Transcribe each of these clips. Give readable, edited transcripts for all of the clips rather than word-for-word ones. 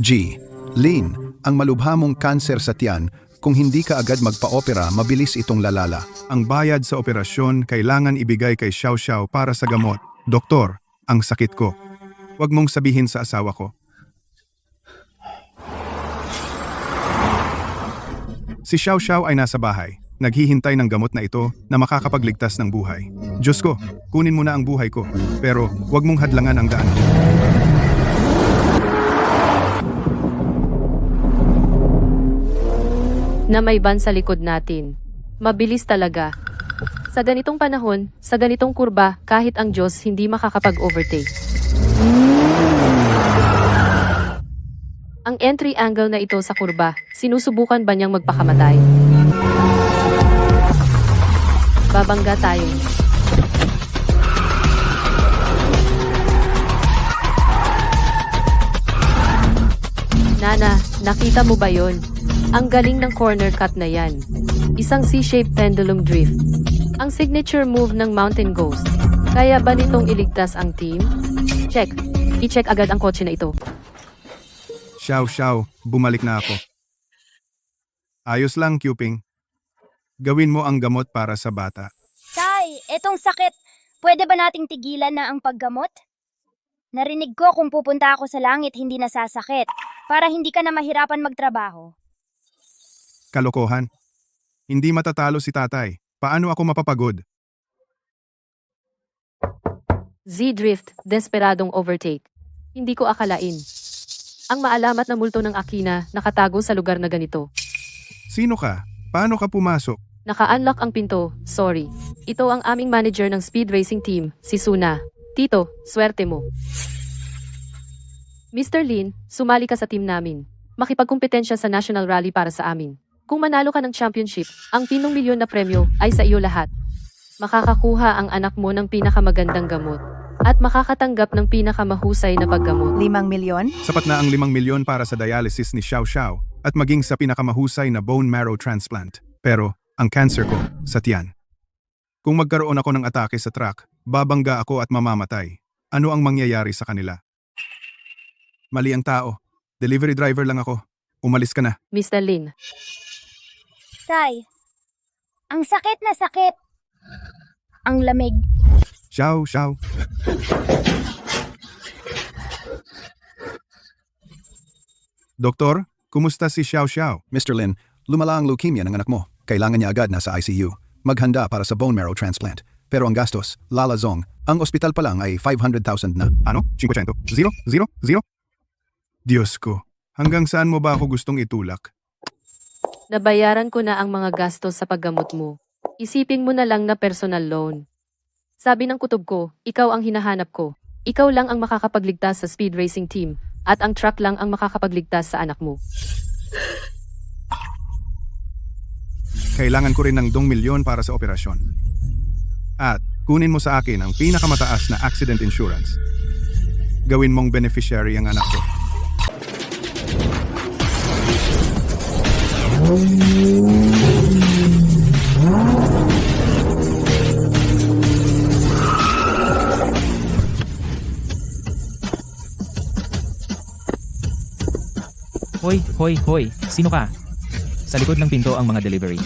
G. Lin, ang malubha mong kanser sa tiyan, kung hindi ka agad magpa-opera, mabilis itong lalala. Ang bayad sa operasyon kailangan ibigay kay Xiao Xiao para sa gamot. Doktor, ang sakit ko. Huwag mong sabihin sa asawa ko. Si Xiao Xiao ay nasa bahay. Naghihintay ng gamot na ito na makakapagligtas ng buhay. Diyos ko, kunin mo na ang buhay ko. Pero huwag mong hadlangan ang daan ko. Na may van sa likod natin. Mabilis talaga. Sa ganitong panahon, sa ganitong kurba, kahit ang Diyos hindi makakapag-overtake. Ang entry angle na ito sa kurba, sinusubukan ba niyang magpakamatay? Babangga tayo. Nana, nakita mo ba yon? Ang galing ng corner cut na yan. Isang C-shaped pendulum drift. Ang signature move ng Mountain Ghost. Kaya ba nitong iligtas ang team? Check. I-check agad ang kotse na ito. Xiao Xiao, bumalik na ako. Ayos lang, Cuping. Gawin mo ang gamot para sa bata. Tay, etong sakit, pwede ba nating tigilan na ang paggamot? Narinig ko kung pupunta ako sa langit hindi nasasakit, para hindi ka na mahirapan magtrabaho. Kalokohan. Hindi matatalo si tatay. Paano ako mapapagod? Z-drift, desperadong overtake. Hindi ko akalain. Ang maalamat na multo ng Akina nakatago sa lugar na ganito. Sino ka? Paano ka pumasok? Naka-unlock ang pinto, sorry. Ito ang aming manager ng speed racing team, si Suna. Tito, swerte mo. Mr. Lin, sumali ka sa team namin. Makipagkumpetensya sa national rally para sa amin. Kung manalo ka ng championship, ang 5 milyon na premyo ay sa iyo lahat. Makakakuha ang anak mo ng pinakamagandang gamot. At makakatanggap ng pinakamahusay na paggamot. 5 milyon? Sapat na ang 5 milyon para sa dialysis ni Xiao Xiao at maging sa pinakamahusay na bone marrow transplant. Pero, ang cancer ko, sa tiyan. Kung magkaroon ako ng atake sa truck, babangga ako at mamamatay. Ano ang mangyayari sa kanila? Mali ang tao. Delivery driver lang ako. Umalis ka na. Mr. Lin, Tay, ang sakit na sakit. Ang lamig. Xiao Xiao. Doktor, kumusta si Xiao Xiao? Mr. Lin, lumala ang leukemia ng anak mo. Kailangan niya agad na sa ICU. Maghanda para sa bone marrow transplant. Pero ang gastos, lalazong, ang ospital pa lang ay 500,000 na. Ano? 500? 0? 0? 0? Diyos ko, hanggang saan mo ba ako gustong itulak? nabayaran ko na ang mga gastos sa paggamot mo. Isipin mo na lang na personal loan. Sabi ng kutob ko, ikaw ang hinahanap ko. Ikaw lang ang makakapagligtas sa speed racing team, at ang truck lang ang makakapagligtas sa anak mo. Kailangan ko rin ng 2 milyon para sa operasyon. At kunin mo sa akin ang pinakamataas na accident insurance. Gawin mong beneficiary ang anak ko. Hoy, hoy, hoy, sino ka? Sa likod ng pinto ang mga delivery.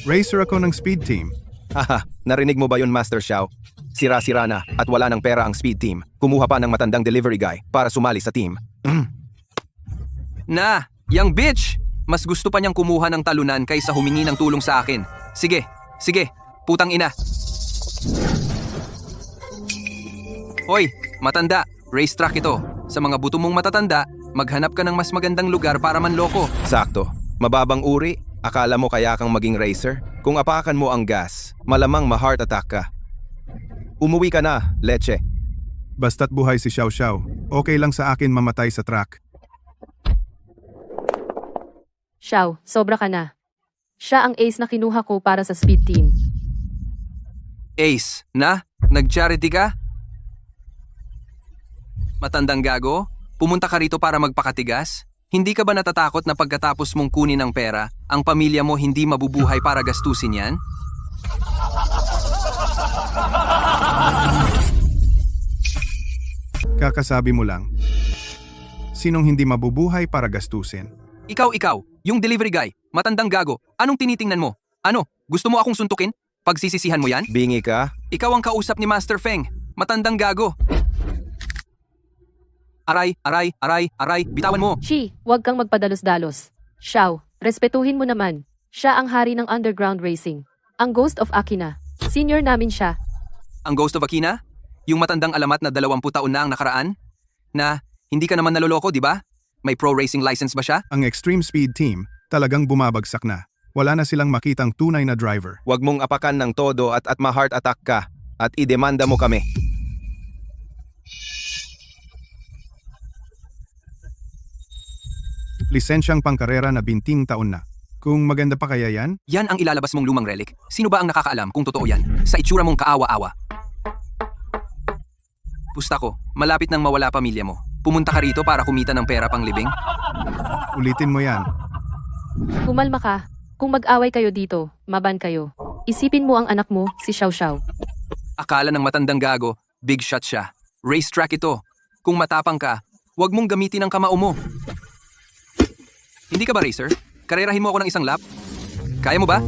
Racer ako ng speed team. Haha, narinig mo ba yun, Master Xiao? Sira-sira na at wala ng pera ang speed team. Kumuha pa ng matandang delivery guy para sumali sa team. Na, yang bitch! Mas gusto pa niyang kumuha ng talunan kaysa humingi ng tulong sa akin. Sige, sige, putang ina. Hoy, matanda, racetrack ito. Sa mga buto mong matatanda, maghanap ka ng mas magandang lugar para manloko. Sakto. Mababang uri, akala mo kaya kang maging racer? Kung apakan mo ang gas, malamang ma-heart attack ka. Umuwi ka na, leche. Basta't buhay si Xiao Xiao, okay lang sa akin mamatay sa truck. Xiao, sobra ka na. Siya ang ace na kinuha ko para sa speed team. Ace, na? Nag-charity ka? Matandang gago? Pumunta ka rito para magpakatigas? Hindi ka ba natatakot na pagkatapos mong kunin ang pera, ang pamilya mo hindi mabubuhay para gastusin yan? Kakasabi mo lang. Sinong hindi mabubuhay para gastusin? Ikaw, yung delivery guy, matandang gago. Anong tinitingnan mo? Ano, gusto mo akong suntukin? Pagsisisihan mo yan? Bingi ka? Ikaw ang kausap ni Master Feng. Matandang gago. Aray, bitawan mo. Chi, huwag kang magpadalos-dalos. Xiao, respetuhin mo naman. Siya ang hari ng underground racing. Ang Ghost of Akina. Senior namin siya. Ang Ghost of Akina? Yung matandang alamat na 20 taon na ang nakaraan? Na, hindi ka naman naloloko, di ba? May pro racing license ba siya? Ang Extreme Speed Team talagang bumabagsak na. Wala na silang makitang tunay na driver. Huwag mong apakan ng todo at ma-heart attack ka at idemanda mo kami. Lisensyang pangkarera na 20 taon na. Kung maganda pa kaya yan? Yan ang ilalabas mong lumang relic. Sino ba ang nakakaalam kung totoo yan? Sa itsura mong kaawa-awa. Pusta ko, malapit nang mawala pamilya mo. Pumunta ka rito para kumita ng pera pang libing? Ulitin mo yan. Kumalma ka. Kung mag-away kayo dito, maban kayo. Isipin mo ang anak mo, si Xiao Xiao. Akala ng matandang gago, big shot siya. Racetrack ito. Kung matapang ka, huwag mong gamitin ang kamao mo. Hindi ka ba racer? Karerahin mo ako ng isang lap? Kaya mo ba?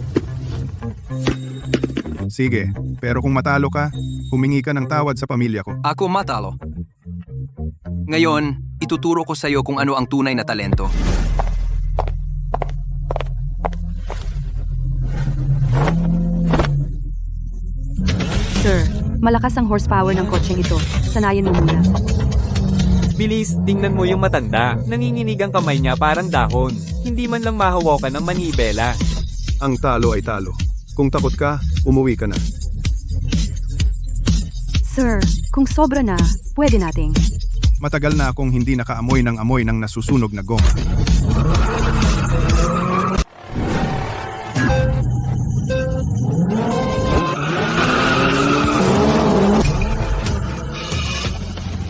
Sige, pero kung matalo ka, humingi ka ng tawad sa pamilya ko. Ako matalo. Ngayon, ituturo ko sa iyo kung ano ang tunay na talento. Sir, malakas ang horsepower ng kotseng ito. Sanayan mo muna. Bilis, tingnan mo yung matanda. Nanginginig ang kamay niya parang dahon. Hindi man lang mahawakan ng manibela. Ang talo ay talo. Kung takot ka, umuwi ka na. Sir, kung sobra na, pwede nating. Matagal na akong hindi nakaamoy ng nasusunog na goma.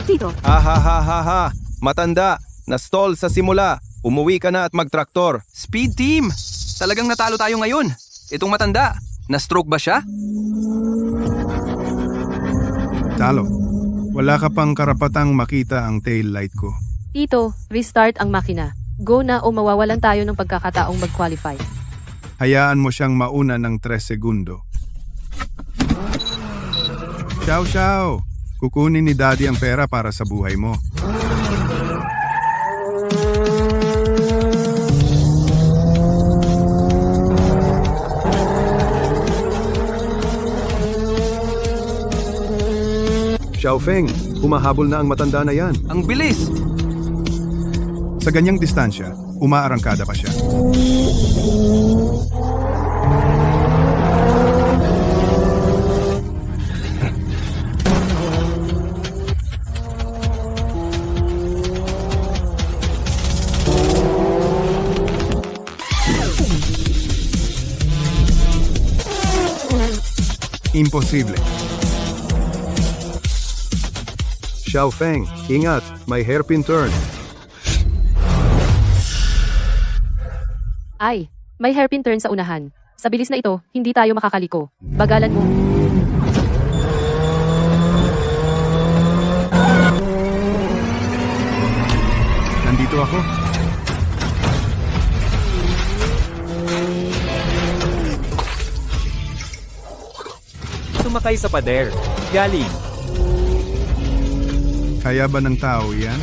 Tito, Ha. Matanda, na-stall sa simula. Umuwi ka na at magtraktor. Speed team! Talagang natalo tayo ngayon. Itong matanda, na-stroke ba siya? Talo. Wala ka pang karapatang makita ang tail light ko. Tito, restart ang makina. Go na o mawawalan tayo ng pagkakataong mag-qualify. Hayaan mo siyang mauna ng 3 segundo. Xiao! Kukunin ni Daddy ang pera para sa buhay mo. Xiaofeng, humahabol na ang matanda na yan. Ang bilis! Sa ganyang distansya, umaarangkada pa siya. Imposible. Xiaofeng, ingat, may hairpin turn. Ay, may hairpin turn sa unahan. Sa bilis na ito, hindi tayo makakaliko. Bagalan mo. Nandito ako. Sumakay sa pader. Galing. Kaya ba ng tao yan?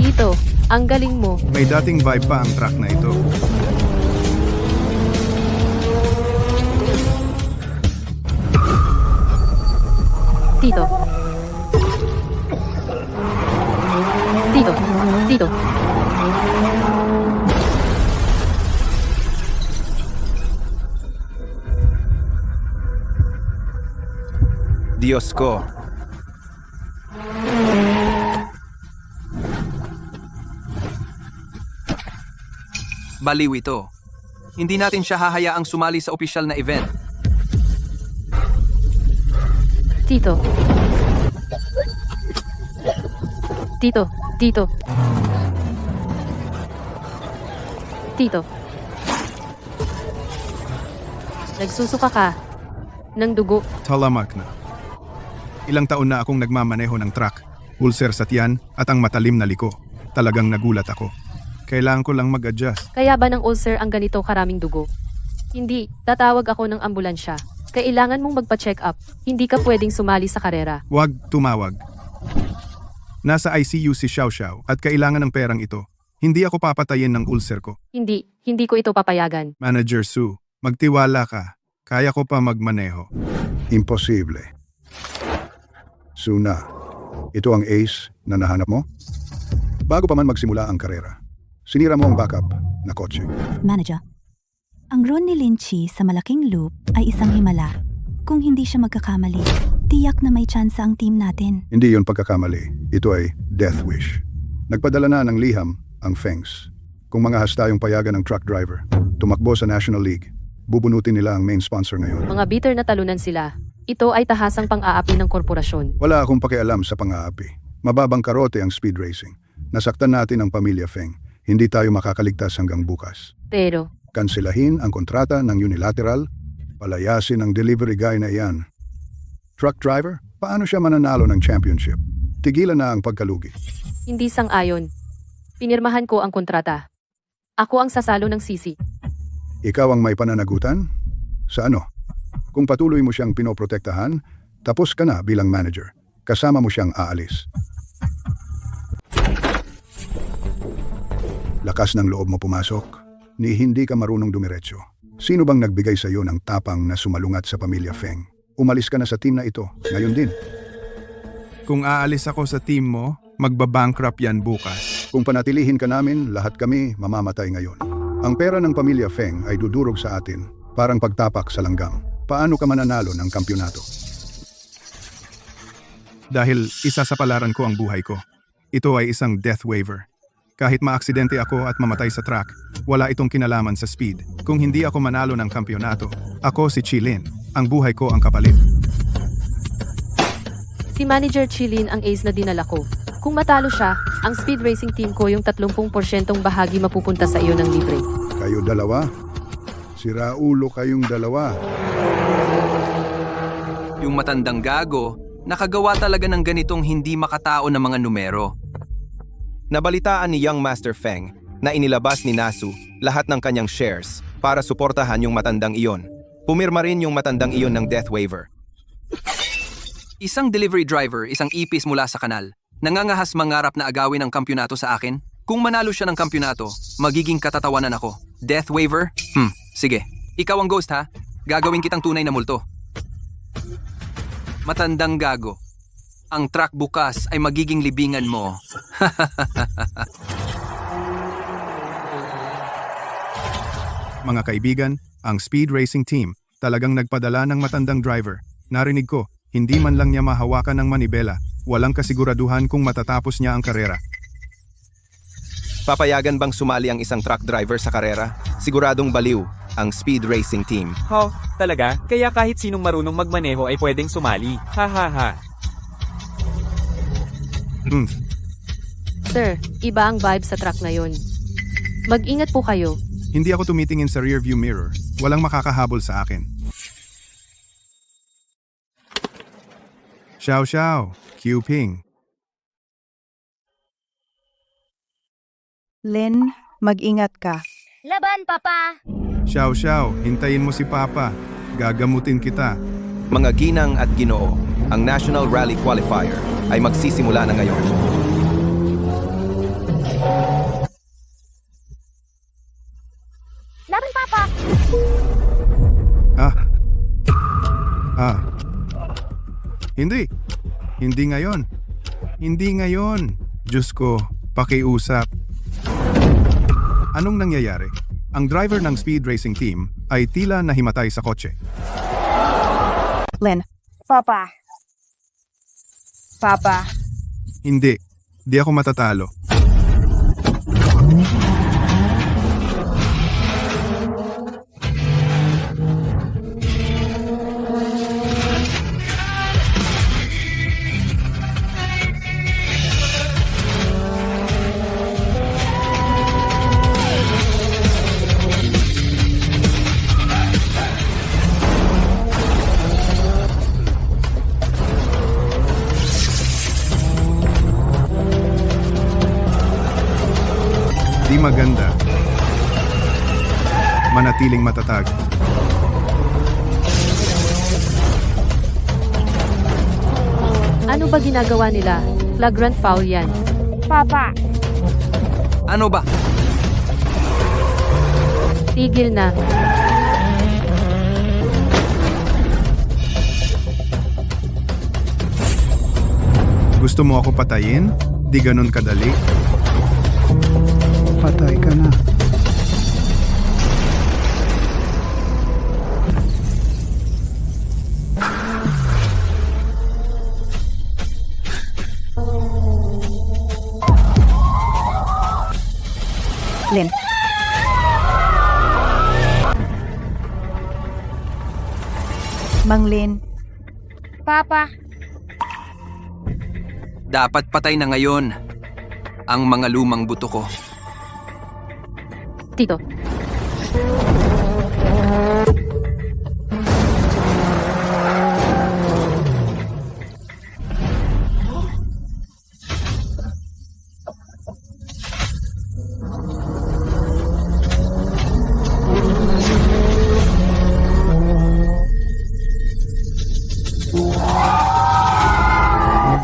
Tito, ang galing mo. May dating vibe pa ang truck na ito. Tito. Tito. Diyos ko. Baliw ito. Hindi natin siya hahayaang sumali sa opisyal na event. Tito. Tito. Tito. Nagsusuka ka ng dugo. Talamak na. Ilang taon na akong nagmamaneho ng truck, ulcer sa tiyan at ang matalim na liko. Talagang nagulat ako. Kailangan ko lang mag-adjust. Kaya ba ng ulcer ang ganito karaming dugo? Hindi, tatawag ako ng ambulansya. Kailangan mong magpa-check up. Hindi ka pwedeng sumali sa karera. Huwag tumawag. Nasa ICU si Xiao Xiao at kailangan ng perang ito. Hindi ako papatayin ng ulcer ko. Hindi ko ito papayagan. Manager Su, magtiwala ka. Kaya ko pa magmaneho. Imposible. Suna, ito ang ace na nahanap mo? Bago pa man magsimula ang karera, sinira mo ang backup na kotse. Manager, ang Ron ni Lynchy sa malaking loop ay isang himala. Kung hindi siya magkakamali, tiyak na may tsansa ang team natin. Hindi yon pagkakamali. Ito ay death wish. Nagpadala na ng liham ang Fengs. Kung mga hasta yung payagan ng truck driver, tumakbo sa National League, bubunutin nila ang main sponsor ngayon. Mga bitter na talunan sila. Ito ay tahasang pang-aapi ng korporasyon. Wala akong pakialam sa pang-aapi. Mababang karote ang speed racing. Nasaktan natin ang pamilya Feng. Hindi tayo makakaligtas hanggang bukas. Pero, Kansilahin ang kontrata ng unilateral, palayasin ang delivery guy na iyan. Truck driver, paano siya mananalo ng championship? Tigilan na ang pagkalugi. hindi sang-ayon. Pinirmahan ko ang kontrata. Ako ang sasalo ng sisi. Ikaw ang may pananagutan? Sa ano? Kung patuloy mo siyang pinoprotektahan, tapos ka na bilang manager. Kasama mo siyang aalis. Lakas ng loob mo pumasok, ni hindi ka marunong dumiretso. Sino bang nagbigay sa iyo ng tapang na sumalungat sa pamilya Feng? Umalis ka na sa team na ito, ngayon din. Kung aalis ako sa team mo, magbabankrupt yan bukas. Kung panatilihin ka namin, lahat kami mamamatay ngayon. Ang pera ng pamilya Feng ay dudurog sa atin, parang pagtapak sa langgam. Paano ka mananalo ng kampyonato? Dahil isa sa palaran ko ang buhay ko. Ito ay isang death waiver. Kahit maaksidente ako at mamatay sa track, wala itong kinalaman sa speed. Kung hindi ako manalo ng kampyonato, ako si Chilin. Ang buhay ko ang kapalit. Si Manager Chilin ang ace na dinala ko. Kung matalo siya, ang speed racing team ko yung 30% bahagi mapupunta sa iyo ng libre. Kayo dalawa? Siraulo kayong dalawa. Yung matandang gago, nakagawa talaga ng ganitong hindi makatao na mga numero. Nabalitaan ni Young Master Feng na inilabas ni Nasu lahat ng kanyang shares para suportahan yung matandang iyon. Pumirma rin yung matandang iyon ng death waiver. Isang delivery driver, isang ipis mula sa kanal, nangangahas mangarap na agawin ang kampyonato sa akin. Kung manalo siya ng kampyonato, magiging katatawanan ako. Death waiver? Sige. Ikaw ang ghost ha? Gagawin kitang tunay na multo. Matandang gago. Ang truck bukas ay magiging libingan mo. Mga kaibigan, ang speed racing team talagang nagpadala ng matandang driver. Narinig ko, hindi man lang niya mahawakan ng manibela, walang kasiguraduhan kung matatapos niya ang karera. Papayagan bang sumali ang isang truck driver sa karera? Siguradong baliw ang speed racing team. Ho, talaga? Kaya kahit sinong marunong magmaneho ay pwedeng sumali. Ha ha ha. Sir, iba ang vibe sa truck ngayon. Mag-ingat po kayo. Hindi ako tumitingin sa rearview mirror. Walang makakahabol sa akin. Xiao Xiao, Q Ping. Lynn, mag-ingat ka. Laban, Papa! Xiao Xiao, hintayin mo si Papa. Gagamutin kita. Mga ginang at ginoo, ang National Rally Qualifier ay magsisimula na ngayon. Laban, Papa! Hindi. Hindi ngayon. Hindi ngayon. Diyos ko, pakiusap. Anong nangyayari? Ang driver ng speed racing team ay tila nahimatay sa kotse. Lynn, Papa. Papa. Hindi. Di ako matatalo. maganda. Manatiling matatag. Ano ba ginagawa nila? Flagrant foul yan. Papa, Ano ba? Tigil na. Gusto mo ako patayin? Di ganun kadali. Patay ka na. Lin, Mang Lin, Papa, Dapat patay na ngayon ang mga lumang buto ko. Tito.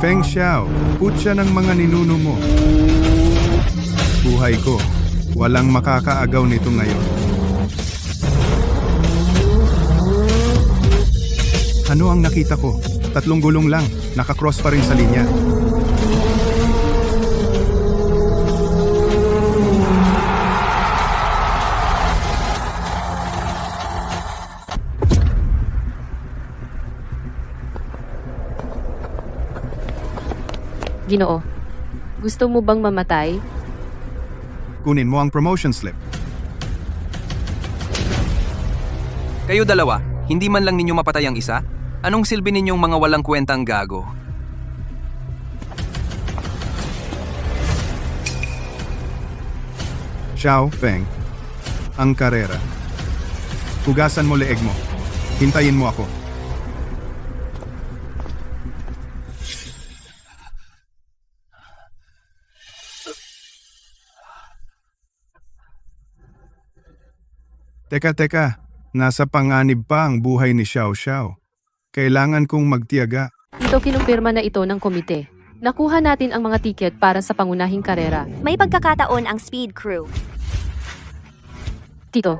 Feng Xiao, putya ng mga ninuno mo. Buhay ko, walang makakaagaw nito ngayon. Ano ang nakita ko? 3 gulong lang, nakakross pa rin sa linya. Ginoo. Gusto mo bang mamatay? Kunin mo ang promotion slip. Kayo dalawa, hindi man lang ninyo mapatay ang isa? Anong silbi ninyong mga walang kwentang gago? Xiao Feng, ang karera. Hugasan mo leeg mo. Hintayin mo ako. Teka. Nasa panganib pa ang buhay ni Xiao Xiao. Kailangan kong magtiyaga. Ito kinumpirma na ito ng komite. Nakuha natin ang mga tiket para sa pangunahing karera. may pagkakataon ang speed crew. Tito.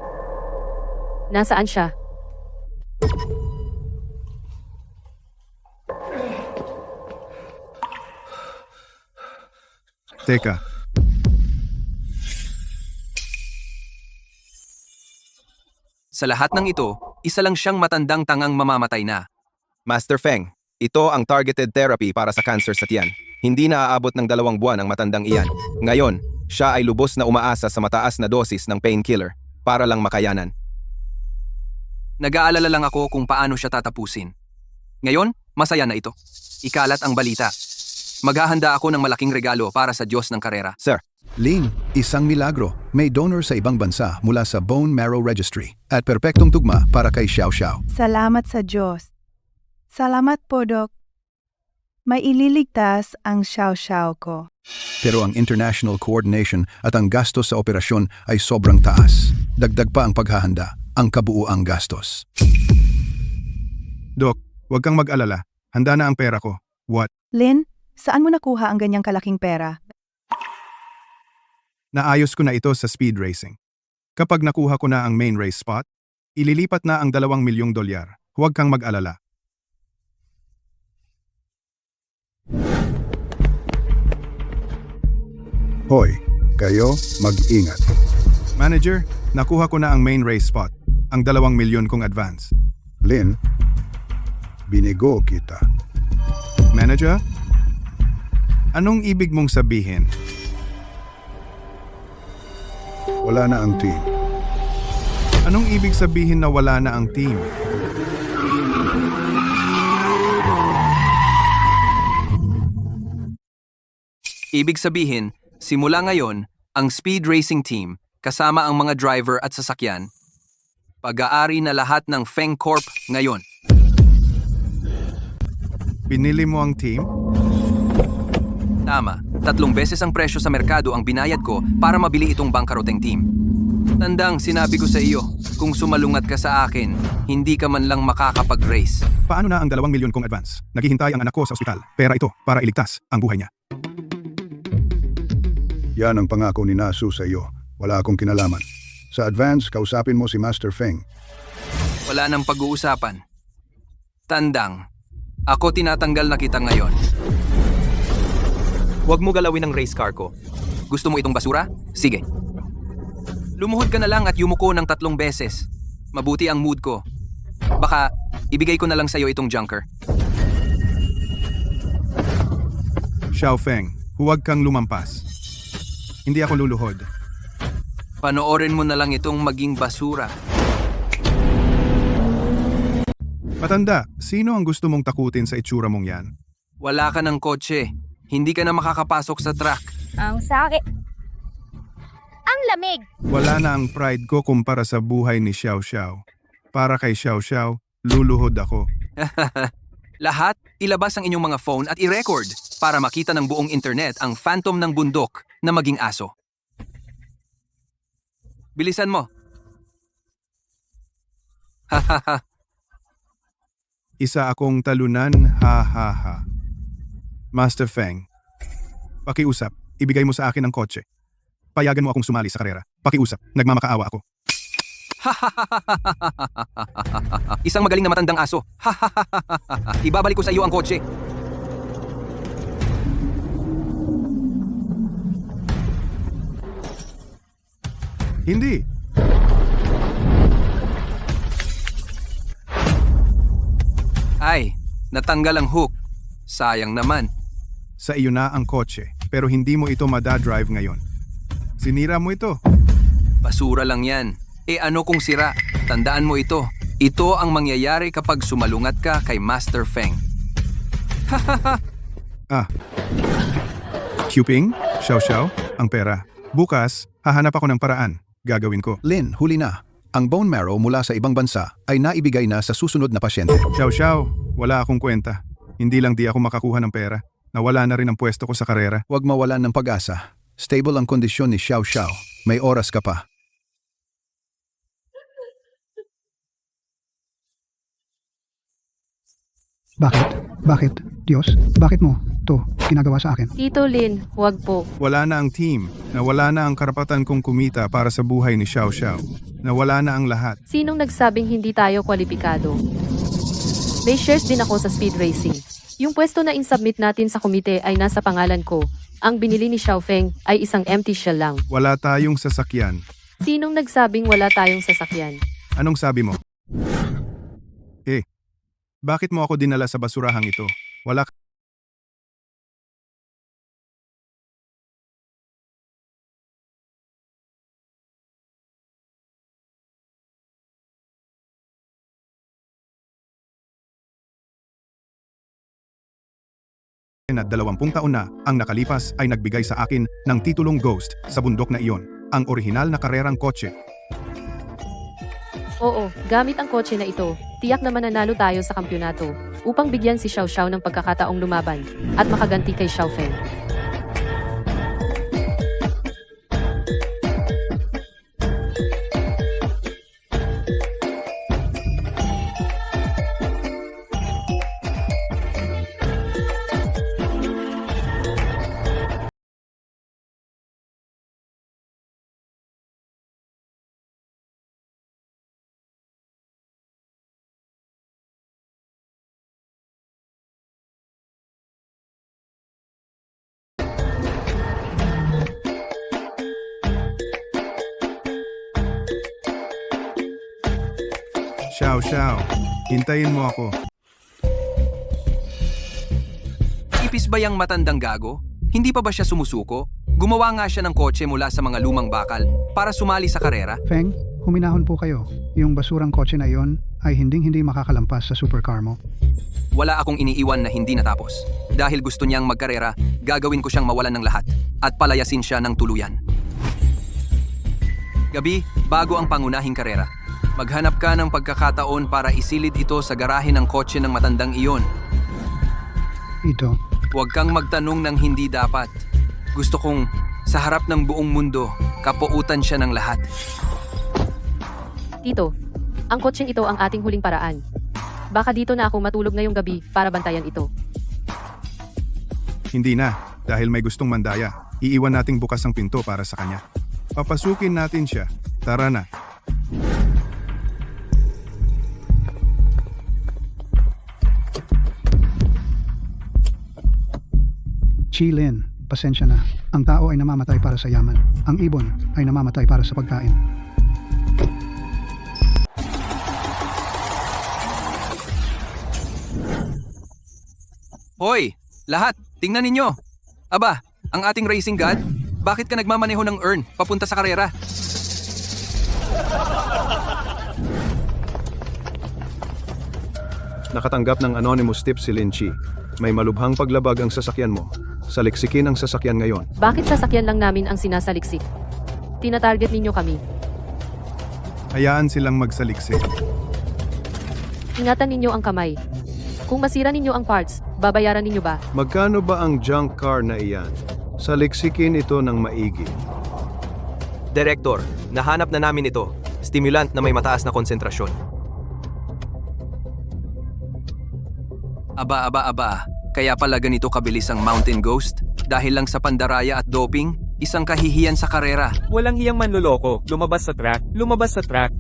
Nasaan siya? Teka, Sa lahat ng ito, isa lang siyang matandang tangang mamamatay na. Master Feng, ito ang targeted therapy para sa cancer sa tiyan. Hindi na aabot ng 2 buwan ang matandang iyan. Ngayon, siya ay lubos na umaasa sa mataas na dosis ng painkiller para lang makayanan. Nag-aalala lang ako kung paano siya tatapusin. Ngayon, masaya na ito. Ikalat ang balita. Maghahanda ako ng malaking regalo para sa Diyos ng karera. Sir, Lin, isang milagro. May donor sa ibang bansa mula sa Bone Marrow Registry at perpektong tugma para kay Xiao Xiao. Salamat sa Diyos. Salamat po, Dok. May ililigtas ang Xiao Xiao ko. Pero ang international coordination at ang gastos sa operasyon ay sobrang taas. Dagdag pa ang paghahanda, ang kabuuang gastos. Dok, huwag kang mag-alala. Handa na ang pera ko. What? Lin, saan mo nakuha ang ganyang kalaking pera? Naayos ko na ito sa speed racing. Kapag nakuha ko na ang main race spot, ililipat na ang $2 milyong. Huwag kang mag-alala. Hoy, kayo mag-ingat. Manager, nakuha ko na ang main race spot. Ang $2 milyon kong advance. Lin, binigo kita. Manager? Anong ibig mong sabihin? Wala na ang team. Anong ibig sabihin na wala na ang team? Ibig sabihin, simula ngayon, ang speed racing team, kasama ang mga driver at sasakyan, pag-aari na lahat ng Feng Corp ngayon. Binili mo ang team? Tama. 3 beses ang presyo sa merkado ang binayad ko para mabili itong bangkaroteng team. Tandang, sinabi ko sa iyo, kung sumalungat ka sa akin, hindi ka man lang makakapag-race. Paano na ang 2 milyon kong advance? Naghihintay ang anak ko sa ospital. Pera ito para iligtas ang buhay niya. Yan ang pangako ni Nasu sa iyo. Wala akong kinalaman. Sa advance, kausapin mo si Master Feng. Wala nang pag-uusapan. Tandang, ako tinatanggal na kita ngayon. Huwag mo galawin ang race car ko. Gusto mo itong basura? Sige. Lumuhod ka na lang at yumuko ng 3 beses. Mabuti ang mood ko. Baka, ibigay ko na lang sa'yo itong junker. Xiao Feng, huwag kang lumampas. Hindi ako luluhod. Panoorin mo na lang itong maging basura. Matanda, sino ang gusto mong takutin sa itsura mong yan? Wala ka ng kotse. Hindi ka na makakapasok sa truck. Ang sakit. Ang lamig. Wala na ang pride ko kumpara sa buhay ni Xiao Xiao. Para kay Xiao Xiao, luluhod ako. Lahat, ilabas ang inyong mga phone at i-record para makita ng buong internet ang phantom ng bundok na maging aso. Bilisan mo. Hahaha. Isa akong talunan, ha ha ha. Master Feng, pakiusap, ibigay mo sa akin ang kotse. Payagan mo akong sumali sa karera. Pakiusap, nagmamakaawa ako. Isang magaling na matandang aso. Ibabalik ko sa iyo ang kotse. Hindi. Ay, natanggal ang hook. Sayang naman. Sa iyo na ang kotse, pero hindi mo ito madadrive ngayon. Sinira mo ito. Basura lang yan. E ano kung sira? Tandaan mo ito. Ito ang mangyayari kapag sumalungat ka kay Master Feng. Cuping, Xiao Xiao, ang pera. Bukas, hahanap ako ng paraan. Gagawin ko. Lin, huli na. Ang bone marrow mula sa ibang bansa ay naibigay na sa susunod na pasyente. Xiao Xiao, wala akong kwenta. Hindi lang di ako makakuha ng pera. Nawala na rin ang pwesto ko sa karera. Huwag mawalan ng pag-asa. Stable ang kondisyon ni Xiao Xiao. May oras ka pa. Bakit? Diyos, bakit mo to ginagawa sa akin? Tito Lin, huwag po. Wala na ang team. Nawala na ang karapatan kong kumita para sa buhay ni Xiao Xiao. Nawala na ang lahat. Sinong nagsabing hindi tayo kwalipikado? May shares din ako sa speed racing. Yung pwesto na in-submit natin sa komite ay nasa pangalan ko. Ang binili ni Xiao Feng ay isang empty shell lang. Wala tayong sasakyan. Sinong nagsabing wala tayong sasakyan? Anong sabi mo? Bakit mo ako dinala sa basurahang ito? Wala ka... na 20 taon na ang nakalipas ay nagbigay sa akin ng titulong Ghost sa bundok na iyon, ang orihinal na karerang kotse. Oo, gamit ang kotse na ito, tiyak na mananalo tayo sa kampyonato upang bigyan si Xiao Xiao ng pagkakataong lumaban at makaganti kay Xiao Feng. Xiao Xiao, hintayin mo ako. Ipis ba yang matandang gago? Hindi pa ba siya sumusuko? Gumawa nga siya ng kotse mula sa mga lumang bakal para sumali sa karera. Feng, huminahon po kayo. Yung basurang kotse na yon ay hindi makakalampas sa supercar mo. Wala akong iniiwan na hindi natapos. Dahil gusto niyang magkarera, gagawin ko siyang mawalan ng lahat at palayasin siya ng tuluyan. Gabi, bago ang pangunahing karera. Maghanap ka ng pagkakataon para isilid ito sa garahe ng kotse ng matandang iyon. Ito, Huwag kang magtanong ng hindi dapat. Gusto kong sa harap ng buong mundo, kapuutan siya ng lahat. Tito, ang kotseng ito ang ating huling paraan. Baka dito na ako matulog ngayong gabi para bantayan ito. Hindi na, dahil may gustong mandaya. Iiwan nating bukas ang pinto para sa kanya. Papasukin natin siya. Tara na. Chilin, pasensya na. Ang tao ay namamatay para sa yaman. Ang ibon ay namamatay para sa pagkain. Hoy! Lahat! Tingnan ninyo! Aba, ang ating racing god? Bakit ka nagmamaneho ng urn papunta sa karera? Nakatanggap ng anonymous tip si Lin Chi. May malubhang paglabag ang sasakyan mo. Saliksikin ang sasakyan ngayon. Bakit sasakyan lang namin ang sinasaliksik? Tinatarget ninyo kami. Hayaan silang magsaliksik. Ingatan ninyo ang kamay. Kung masira ninyo ang parts, babayaran ninyo ba? Magkano ba ang junk car na iyan? Saliksikin ito ng maigi. Direktor, nahanap na namin ito. Stimulant na may mataas na konsentrasyon. Aba. Kaya pala ganito kabilis ang Mountain Ghost? Dahil lang sa pandaraya at doping, isang kahihiyan sa karera. Walang hiyang manloloko. Lumabas sa track. Lumabas sa track.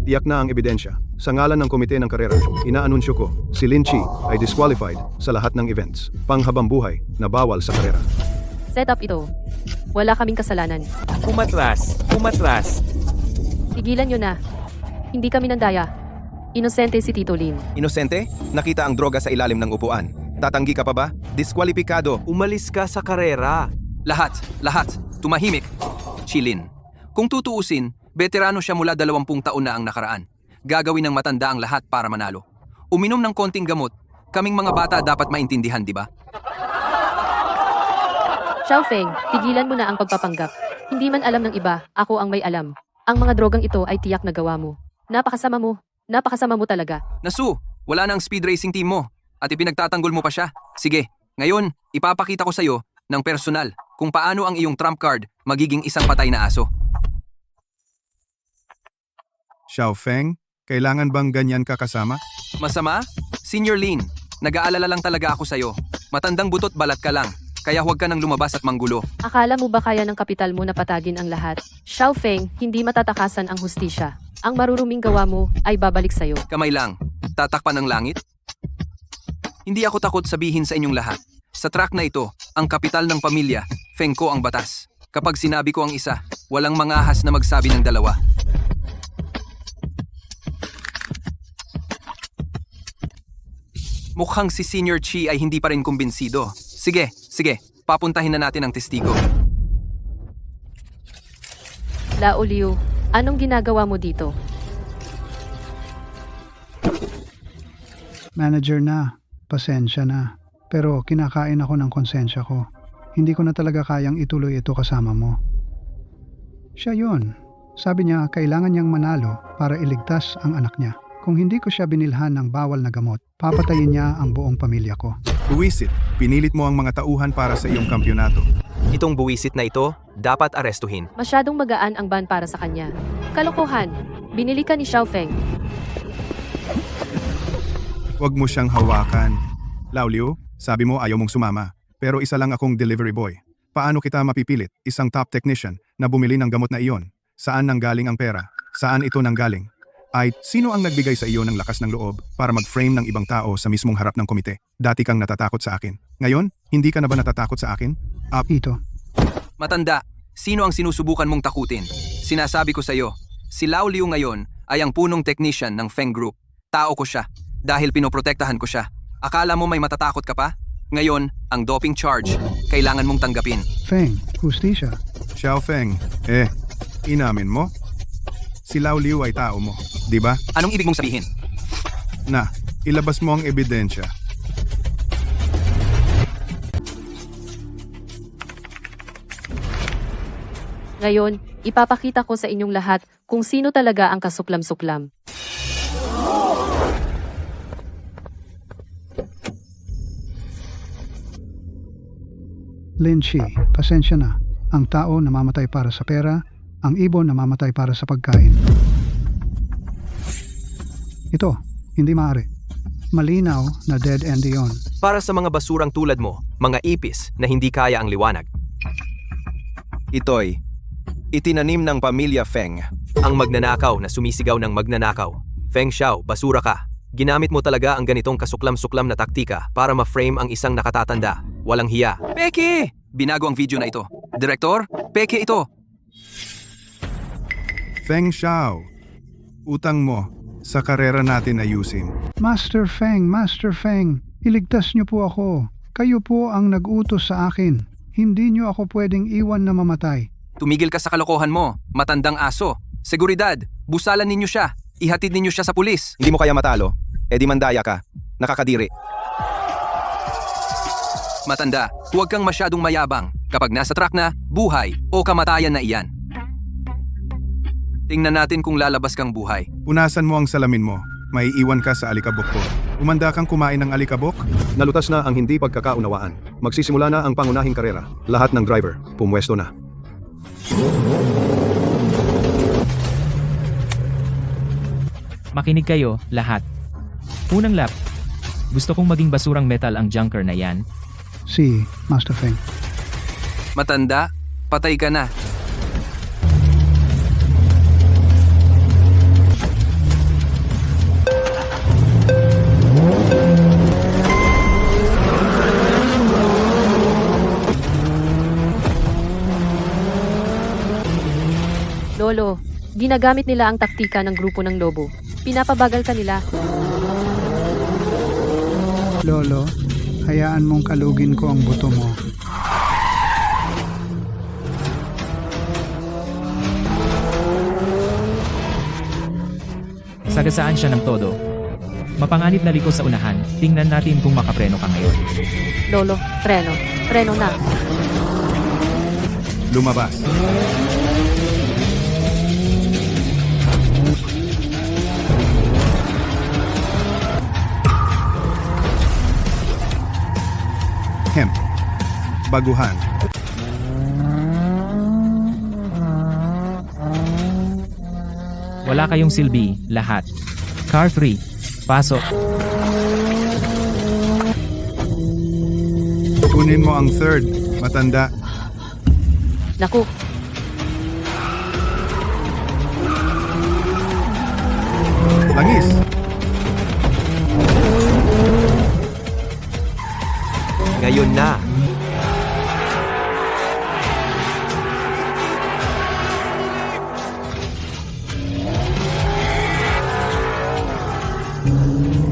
Tiyak na ang ebidensya. Sa ngalan ng komite ng karera, inaanunsyo ko, si Lin Chi ay disqualified sa lahat ng events. Panghabang buhay na bawal sa karera. Set up ito. Wala kaming kasalanan. Umatras. Umatras. Tigilan nyo na. Hindi kami nandaya. Inosente si Tito Lin. Inosente? Nakita ang droga sa ilalim ng upuan. Tatanggi ka pa ba? Diskwalipikado. Umalis ka sa karera. Lahat, tumahimik. Chilin. Kung tutuusin, veterano siya mula 20 taon na ang nakaraan. Gagawin ng matanda ang lahat para manalo. Uminom ng konting gamot, kaming mga bata dapat maintindihan, di ba? Xiaofeng, tigilan mo na ang pagpapanggap. Hindi man alam ng iba, ako ang may alam. Ang mga drogang ito ay tiyak na gawa mo. Napakasama mo. Napakasama mo talaga. Nasu, wala na ang speed racing team mo at ipinagtatanggol mo pa siya. Sige, ngayon, ipapakita ko sa'yo ng personal kung paano ang iyong trump card magiging isang patay na aso. Xiaofeng, kailangan bang ganyan ka kasama? Masama? Senior Lin, nag-aalala lang talaga ako sa'yo. Matandang butot balat ka lang, kaya huwag ka nang lumabas at manggulo. Akala mo ba kaya ng kapital mo na patagin ang lahat? Xiaofeng, hindi matatakasan ang hustisya. Ang maruruming gawa mo ay babalik sa'yo. Kamay lang, tatakpan ng langit? Hindi ako takot sabihin sa inyong lahat. Sa track na ito, ang kapital ng pamilya, Feng ko ang batas. Kapag sinabi ko ang isa, walang mangahas na magsabi ng dalawa. Mukhang si Senior Chi ay hindi pa rin kumbinsido. Sige, papuntahin na natin ang testigo. Lao Liu, anong ginagawa mo dito? Manager na, pasensya na. Pero kinakain ako ng konsensya ko. Hindi ko na talaga kayang ituloy ito kasama mo. Siya yun. Sabi niya kailangan niyang manalo para iligtas ang anak niya. Kung hindi ko siya binilhan ng bawal na gamot, papatayin niya ang buong pamilya ko. Buwisit, pinilit mo ang mga tauhan para sa iyong kampyonato. Itong buwisit na ito, dapat arestuhin. Masyadong magaan ang ban para sa kanya. Kalokohan, binili ka ni Xiaofeng. Huwag mo siyang hawakan. Lao Liu, sabi mo ayaw mong sumama. Pero isa lang akong delivery boy. Paano kita mapipilit, isang top technician, na bumili ng gamot na iyon? Saan nanggaling ang pera? Saan ito nanggaling? Ay, sino ang nagbigay sa iyo ng lakas ng loob para mag-frame ng ibang tao sa mismong harap ng komite? Dati kang natatakot sa akin. Ngayon, hindi ka na ba natatakot sa akin? Ito. Matanda, sino ang sinusubukan mong takutin? Sinasabi ko sa iyo, si Lao Liu ngayon ay ang punong technician ng Feng Group. Tao ko siya, dahil pinoprotektahan ko siya. Akala mo may matatakot ka pa? Ngayon, ang doping charge, kailangan mong tanggapin. Feng, hustisya. Xiaofeng, inamin mo? Si Lao Liu ay tao mo, di ba? Anong ibig mong sabihin? Na, ilabas mo ang ebidensya. Ngayon, ipapakita ko sa inyong lahat kung sino talaga ang kasuklam-suklam. Lin Chi, pasensya na. Ang tao namamatay para sa pera, ang ibon namamatay para sa pagkain. Ito, hindi maaari. Malinaw na dead end iyon. Para sa mga basurang tulad mo, mga ipis na hindi kaya ang liwanag. Ito'y itinanim ng pamilya Feng. Ang magnanakaw na sumisigaw ng magnanakaw. Feng Xiao, basura ka. Ginamit mo talaga ang ganitong kasuklam-suklam na taktika para ma-frame ang isang nakatatanda. Walang hiya. Peke! Binago ang video na ito. Direktor, peke ito. Feng Xiao, utang mo sa karera natin ayusin. Master Feng, iligtas niyo po ako. Kayo po ang nag-utos sa akin. Hindi niyo ako pwedeng iwan na mamatay. Tumigil ka sa kalokohan mo. Matandang aso. Seguridad, busalan ninyo siya. Ihatid ninyo siya sa pulis. Hindi mo kaya matalo? E di mandaya ka. Nakakadiri. Matanda, huwag kang masyadong mayabang. Kapag nasa truck na, buhay o kamatayan na iyan. Tingnan natin kung lalabas kang buhay. Punasan mo ang salamin mo. May iwan ka sa alikabok ko. Umanda kang kumain ng alikabok? Nalutas na ang hindi pagkakaunawaan. Magsisimula na ang pangunahing karera. Lahat ng driver, pumwesto na. Makinig kayo, lahat. Unang lap. Gusto kong maging basurang metal ang junker na yan. Si Master Feng. Matanda, patay ka na. Lolo, ginagamit nila ang taktika ng grupo ng lobo. Pinapabagal ka nila. Lolo, hayaan mong kalugin ko ang buto mo. Sagasaan siya ng todo. Mapanganib na liko sa unahan. Tingnan natin kung makapreno ka ngayon. Lolo, preno. Preno na. Lumabas. Hemp. Baguhan. Wala kayong silbi, lahat. Car 3. Pasok. Kunin mo ang third, matanda. Naku, Langis. Ngayon na.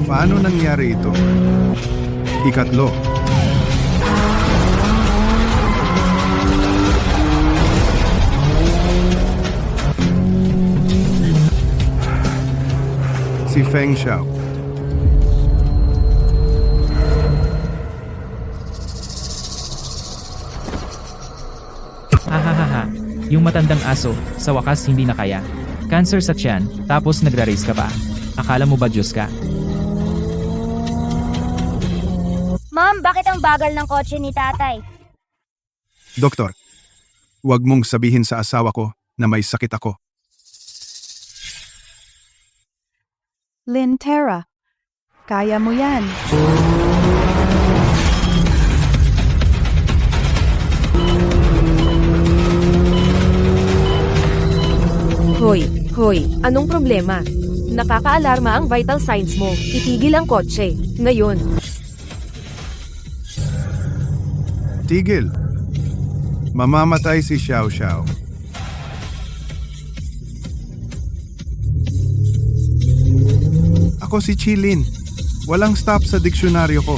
Paano nangyari ito? Ikatlo. Si Feng Xiao. Hahaha. Yung matandang aso, sa wakas hindi na kaya. Cancer sa tiyan, tapos nagra-race ka pa. Akala mo ba Diyos ka? Ma'am, bakit ang bagal ng kotse ni tatay? Doktor, huwag mong sabihin sa asawa ko na may sakit ako. Lynn Terra, kaya mo yan. Hoy, anong problema? Nakakaalarma ang vital signs mo. Itigil ang kotse. Ngayon. Tigil. Mamamatay si Xiao Xiao. Ako si Chilin. Walang stop sa diksyonaryo ko.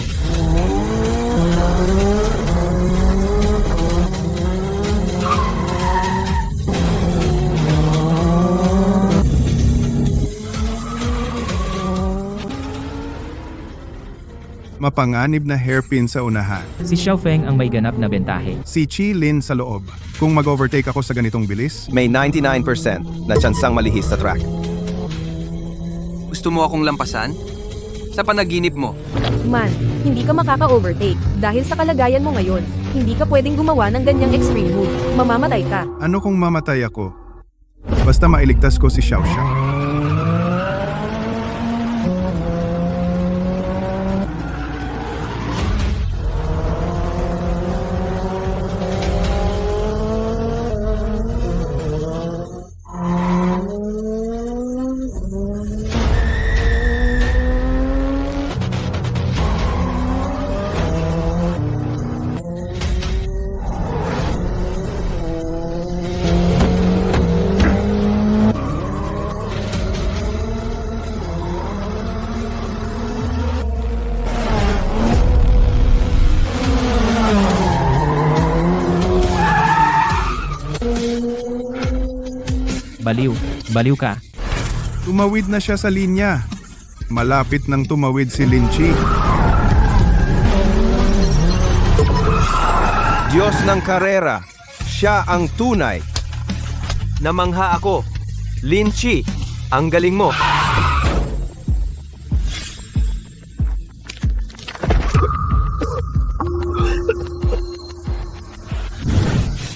Mapanganib na hairpin sa unahan. Si Xiao Feng ang may ganap na bentahe. Si Chi Lin sa loob. Kung mag-overtake ako sa ganitong bilis, May 99% na tsansang malihis sa track. Gusto mo akong lampasan? Sa panaginip mo. Man, hindi ka makaka-overtake dahil sa kalagayan mo ngayon. Hindi ka pwedeng gumawa ng ganyang extreme move. Mamamatay ka. Ano kung mamatay ako? Basta mailigtas ko si Xiao Xiao. Baliw. Baliw ka. Tumawid na siya sa linya. Malapit nang tumawid si Lin Chi. Diyos ng karera, siya ang tunay. Namangha ako. Lin Chi, ang galing mo.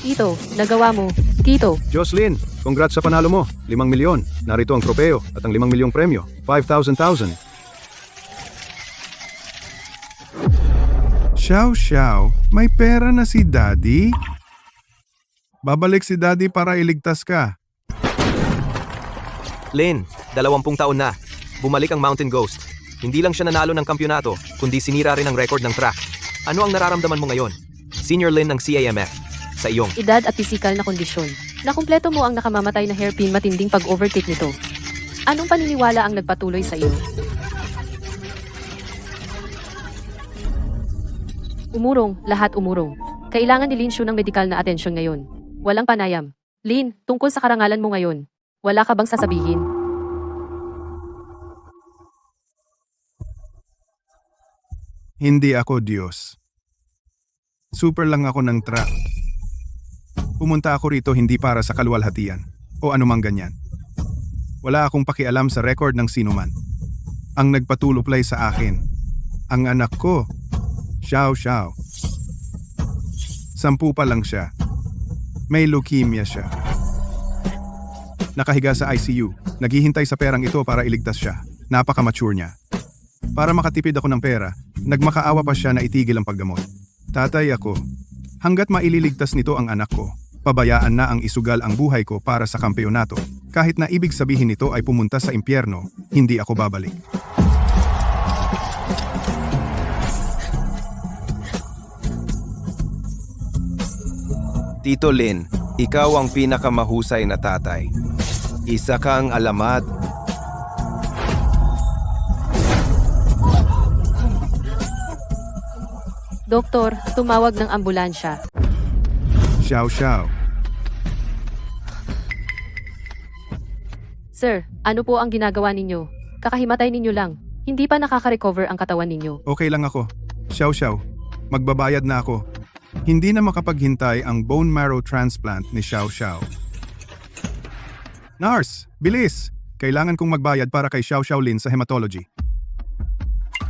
Tito, nagawa mo. Tito, Jocelyn, congrats sa panalo mo. 5 milyon. Narito ang tropeo at ang 5 milyong premyo. 5,000. Xiao Xiao, may pera na si Daddy? Babalik si Daddy para iligtas ka. Lin, 20 taon na. Bumalik ang Mountain Ghost. Hindi lang siya nanalo ng kampyonato, kundi sinira rin ang record ng track. Ano ang nararamdaman mo ngayon? Senior Lin ng CAMF. Sa iyong edad at pisikal na kondisyon. Nakumpleto mo ang nakamamatay na hairpin matinding pag-overtake nito. Anong paniniwala ang nagpatuloy sa iyo? Umurong, lahat umurong. Kailangan ni Lin Shu ng medikal na atensyon ngayon. Walang panayam. Lin, tungkol sa karangalan mo ngayon. Wala ka bang sasabihin? Hindi ako Diyos. Super lang ako ng track. Pumunta ako rito hindi para sa kaluwalhatian o anumang ganyan. Wala akong pakialam sa record ng sinuman. Ang nagpatuluplay sa akin, ang anak ko, Xiao Xiao. 10 pa lang siya. May leukemia siya. Nakahiga sa ICU, naghihintay sa perang ito para iligtas siya. Napaka-mature niya. Para makatipid ako ng pera, nagmakaawa pa siya na itigil ang paggamot. Tatay ako, hanggat maililigtas nito ang anak ko, pabayaan na ang isugal ang buhay ko para sa kampeonato. Kahit na ibig sabihin nito ay pumunta sa impyerno, hindi ako babalik. Tito Lin, ikaw ang pinakamahusay na tatay. Isa kang alamat. Doktor, tumawag ng ambulansya. Xiao Xiao. Sir, ano po ang ginagawa ninyo? Kakahimatay ninyo lang. Hindi pa nakaka-recover ang katawan ninyo. Okay lang ako. Xiao Xiao, magbabayad na ako. Hindi na makapaghintay ang bone marrow transplant ni Xiao Xiao. Nurse, bilis! Kailangan kong magbayad para kay Xiao Xiao Lin sa hematology.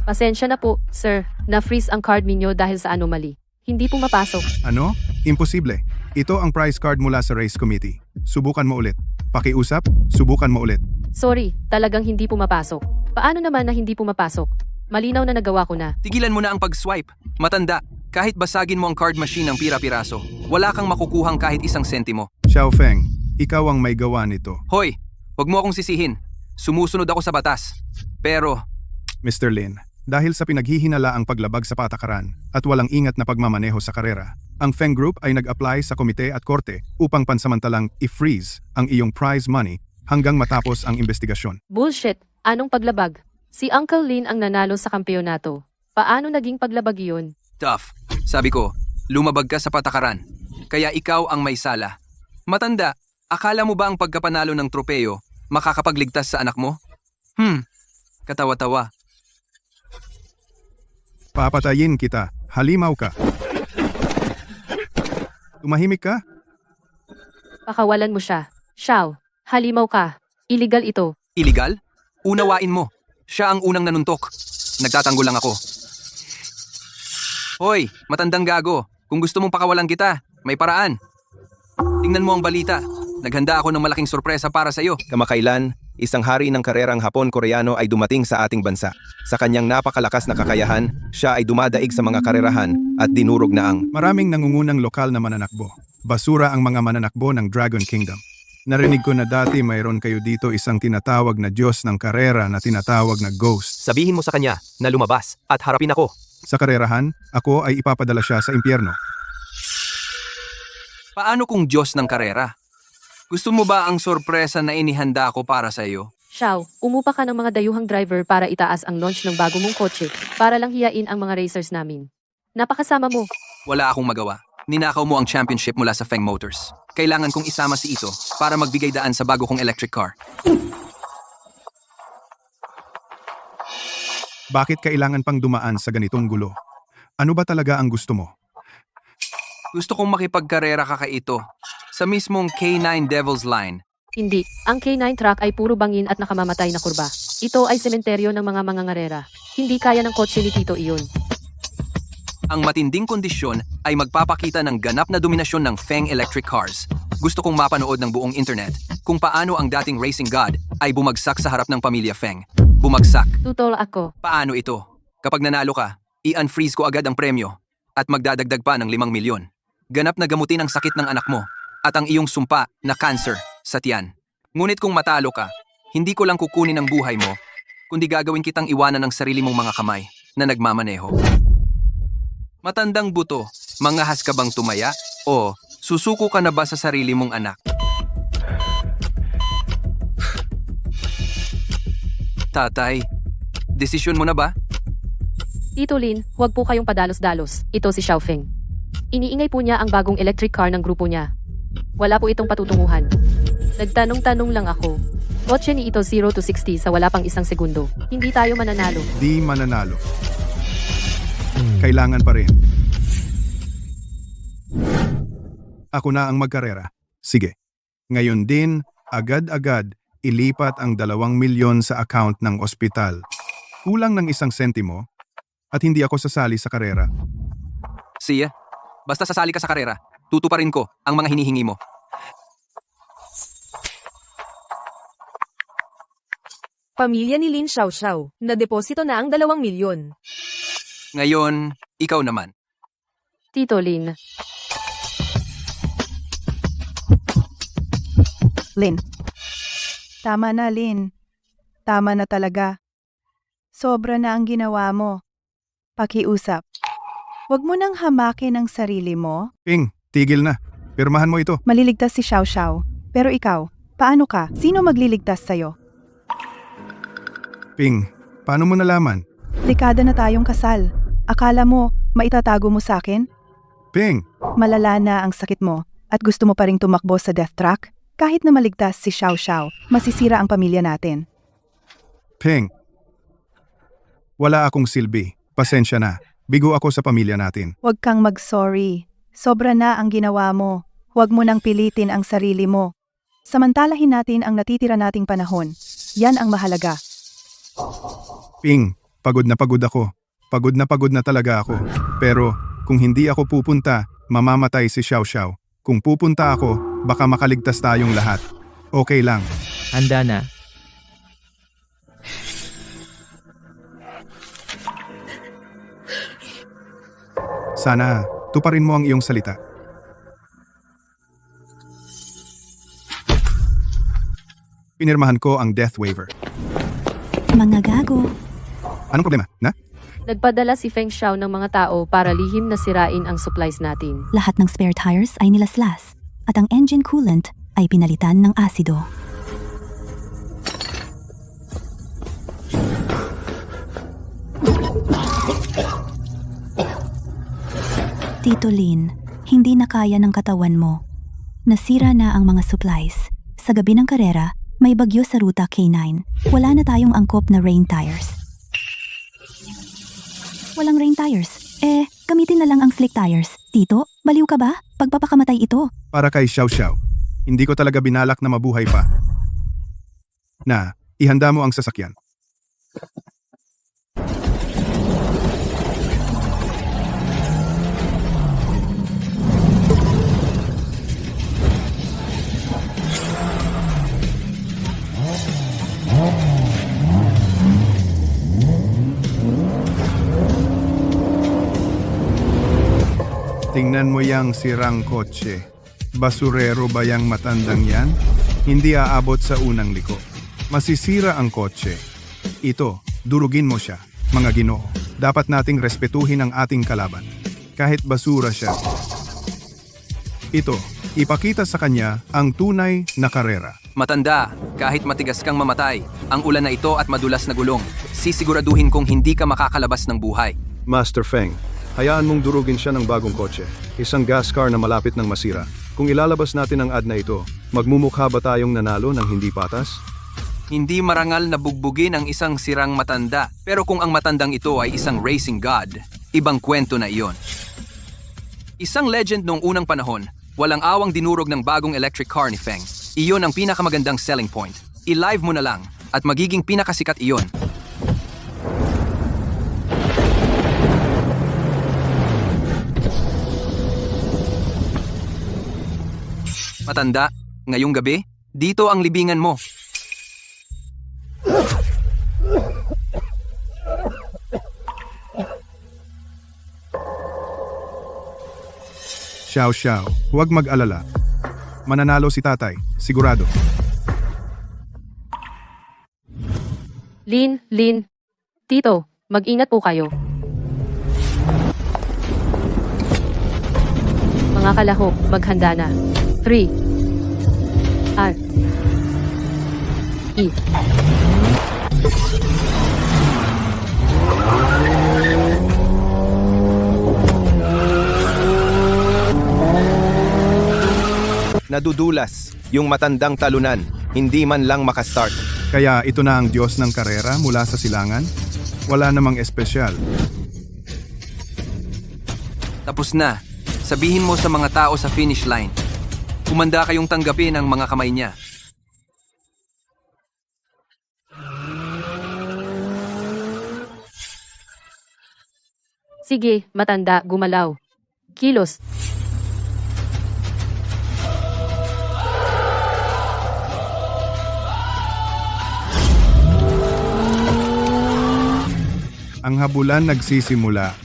Pasensya na po, sir. Na-freeze ang card ninyo dahil sa anomaly. Hindi pumapasok. Ano? Imposible. Ito ang prize card mula sa race committee. Subukan mo ulit. Pakiusap, subukan mo ulit. Sorry, talagang hindi pumapasok. Paano naman na hindi pumapasok? Malinaw na nagawa ko na. Tigilan mo na ang pag-swipe. Matanda, kahit basagin mo ang card machine ng pira-piraso, wala kang makukuhang kahit 1 sentimo. Xiao Feng, ikaw ang may gawa nito. Hoy, wag mo akong sisihin. Sumusunod ako sa batas. Pero, Mr. Lin, dahil sa pinaghihinalaang paglabag sa patakaran at walang ingat na pagmamaneho sa karera, ang Feng Group ay nag-apply sa komite at korte upang pansamantalang i-freeze ang iyong prize money hanggang matapos ang investigasyon. Bullshit! Anong paglabag? Si Uncle Lin ang nanalo sa kampeonato. Paano naging paglabag iyon? tough. Sabi ko, lumabag ka sa patakaran. Kaya ikaw ang may sala. Matanda, akala mo ba ang pagkapanalo ng tropeo makakapagligtas sa anak mo? Katawa-tawa. Papatayin kita. Halimaw ka. Tumahimik ka? Pakawalan mo siya. Xiao, halimaw ka. Illegal ito. Illegal? Unawain mo. Siya ang unang nanuntok. Nagtatanggol lang ako. Hoy, matandang gago. Kung gusto mong pakawalan kita, may paraan. Tingnan mo ang balita. Naghanda ako ng malaking sorpresa para sa iyo. Kamakailan, isang hari ng karerang Hapon-Koreano ay dumating sa ating bansa. Sa kanyang napakalakas na kakayahan, siya ay dumadaig sa mga karerahan at dinurog na ang Maraming nangungunang lokal na mananakbo. Basura ang mga mananakbo ng Dragon Kingdom. Narinig ko na dati mayroon kayo dito isang tinatawag na Diyos ng karera na tinatawag na Ghost. Sabihin mo sa kanya na lumabas at harapin ako. Sa karerahan, ako ay ipapadala siya sa impyerno. Paano kung Diyos ng karera? Gusto mo ba ang sorpresa na inihanda ko para sa iyo? Xiao, umupa ka ng mga dayuhang driver para itaas ang launch ng bago mong kotse, para lang hiyain ang mga racers namin. Napakasama mo. Wala akong magawa. Ninakaw mo ang championship mula sa Feng Motors. Kailangan kong isama si Ito para magbigay daan sa bago kong electric car. Bakit kailangan pang dumaan sa ganitong gulo? Ano ba talaga ang gusto mo? Gusto kong makipagkarera ka kay Ito sa mismong K9 Devil's Line. Hindi, ang K9 truck ay puro bangin at nakamamatay na kurba. Ito ay sementeryo ng mga mangangarera. Hindi kaya ng kotse ni Tito iyon. Ang matinding kondisyon ay magpapakita ng ganap na dominasyon ng Feng Electric Cars. Gusto kong mapanood ng buong internet kung paano ang dating racing god ay bumagsak sa harap ng pamilya Feng. Bumagsak. Tutol ako. Paano ito? Kapag nanalo ka, i-unfreeze ko agad ang premyo at magdadagdag pa ng 5 milyon. Ganap na gamutin ang sakit ng anak mo at ang iyong sumpa na cancer sa tiyan. Ngunit kung matalo ka, hindi ko lang kukunin ang buhay mo, kundi gagawin kitang iwanan ng sarili mong mga kamay na nagmamaneho. Matandang buto, mangahas ka bang tumaya? O susuko ka na ba sa sarili mong anak? Tatay, desisyon mo na ba? Tito Lin, huwag po kayong padalos-dalos. Ito si Xiaofeng. Iniingay po niya ang bagong electric car ng grupo niya. Wala po itong patutunguhan. Nagtanong-tanong lang ako. Kotse ni Ito 0 to 60 sa wala pang isang segundo. Hindi tayo mananalo. Di mananalo. Kailangan pa rin. Ako na ang magkarera. Sige. Ngayon din, agad-agad, ilipat ang 2 milyon sa account ng ospital. Kulang ng 1 sentimo at hindi ako sasali sa karera. Siya, basta sasali ka sa karera, tutuparin ko ang mga hinihingi mo. Pamilya ni Lin Xiaoxiao, na-deposito na ang 2 milyon. Ngayon, ikaw naman. Tito Lin, Lin. Tama na, Lin. Tama na talaga. Sobra na ang ginawa mo. Pakiusap. Huwag mo nang hamakin ang sarili mo. Ping, tigil na. Pirmahan mo ito. Maliligtas si Xiaoxiao. Pero ikaw, paano ka? Sino magliligtas sa'yo? Ping, paano mo nalaman? Dekada na tayong kasal. Akala mo, maitatago mo sa akin? Ping, Malala na ang sakit mo at gusto mo pa ring tumakbo sa death track? Kahit na maligtas si Xiaoxiao, masisira ang pamilya natin. Ping. Wala akong silbi. Pasensya na. Bigo ako sa pamilya natin. Huwag kang mag-sorry. Sobra na ang ginawa mo. Huwag mo nang pilitin ang sarili mo. Samantalahin natin ang natitira nating panahon. Yan ang mahalaga. Ping, pagod na ako. Pagod na talaga ako. Pero, kung hindi ako pupunta, mamamatay si Xiaoxiao. Kung pupunta ako, baka makaligtas tayong lahat. Okay lang. Handa na. Sana, tuparin mo ang iyong salita. Pinirmahan ko ang death waiver. Mga gago. Anong problema? Na? nagpadala si Feng Xiao ng mga tao para lihim na sirain ang supplies natin. Lahat ng spare tires ay nilaslas at ang engine coolant ay pinalitan ng asido. Tito Lin, hindi na kaya ng katawan mo. Nasira na ang mga supplies. Sa gabi ng karera, may bagyo sa ruta K9. Wala na tayong angkop na rain tires. Walang rain tires. Gamitin na lang ang slick tires. Tito, baliw ka ba? Pagpapakamatay ito. Para kay Xiao Xiao, hindi ko talaga binalak na mabuhay pa. Na, ihanda mo ang sasakyan. Tingnan mo yang sirang kotse. Basurero ba yang matandang yan? Hindi aabot sa unang liko. Masisira ang kotse. Ito, durugin mo siya. Mga Ginoo, dapat nating respetuhin ang ating kalaban. Kahit basura siya. Ito, ipakita sa kanya ang tunay na karera. Matanda, kahit matigas kang mamatay, ang ulan na ito at madulas na gulong, sisiguraduhin kong hindi ka makakalabas ng buhay. Master Feng, hayaan mong durugin siya ng bagong kotse. Isang gas car na malapit ng masira. Kung ilalabas natin ang ad na ito, magmumukha ba tayong nanalo ng hindi patas? Hindi marangal na bugbugin ang isang sirang matanda, pero kung ang matandang ito ay isang racing god, ibang kwento na iyon. Isang legend noong unang panahon, walang awang dinurog ng bagong electric car ni Feng. Iyon ang pinakamagandang selling point. I-live mo na lang at magiging pinakasikat iyon. Matanda, ngayong gabi, dito ang libingan mo. Xiao Xiao, huwag mag-alala. Mananalo si tatay, sigurado. Lin, Tito, mag-ingat po kayo. Mga kalahok, maghanda na. 3 R E Nadudulas, yung matandang talunan, hindi man lang makastart. Kaya ito na ang Diyos ng karera mula sa silangan? Wala namang espesyal. Tapos na. Sabihin mo sa mga tao sa finish line. Kumanda kayong tanggapin ang mga kamay niya. Sige, matanda, gumalaw. Kilos. Ang habulan nagsisimula.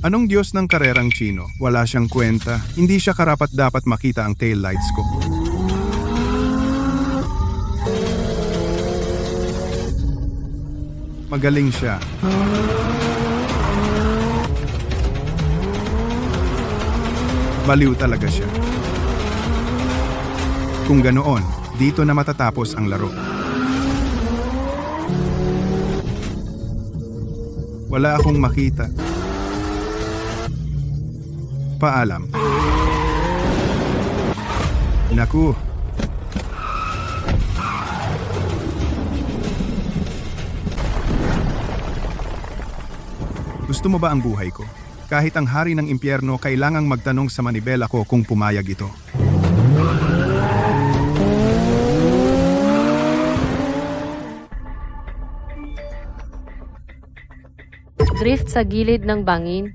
Anong Diyos ng karerang Chino? Wala siyang kwenta. Hindi siya karapat-dapat makita ang taillights ko. Magaling siya. Baliw talaga siya. Kung ganoon, dito na matatapos ang laro. Wala akong makita. Paalam. Naku. Gusto mo ba ang buhay ko? Kahit ang hari ng impyerno, kailangang magtanong sa manibela ko kung pumayag ito. Drift sa gilid ng bangin.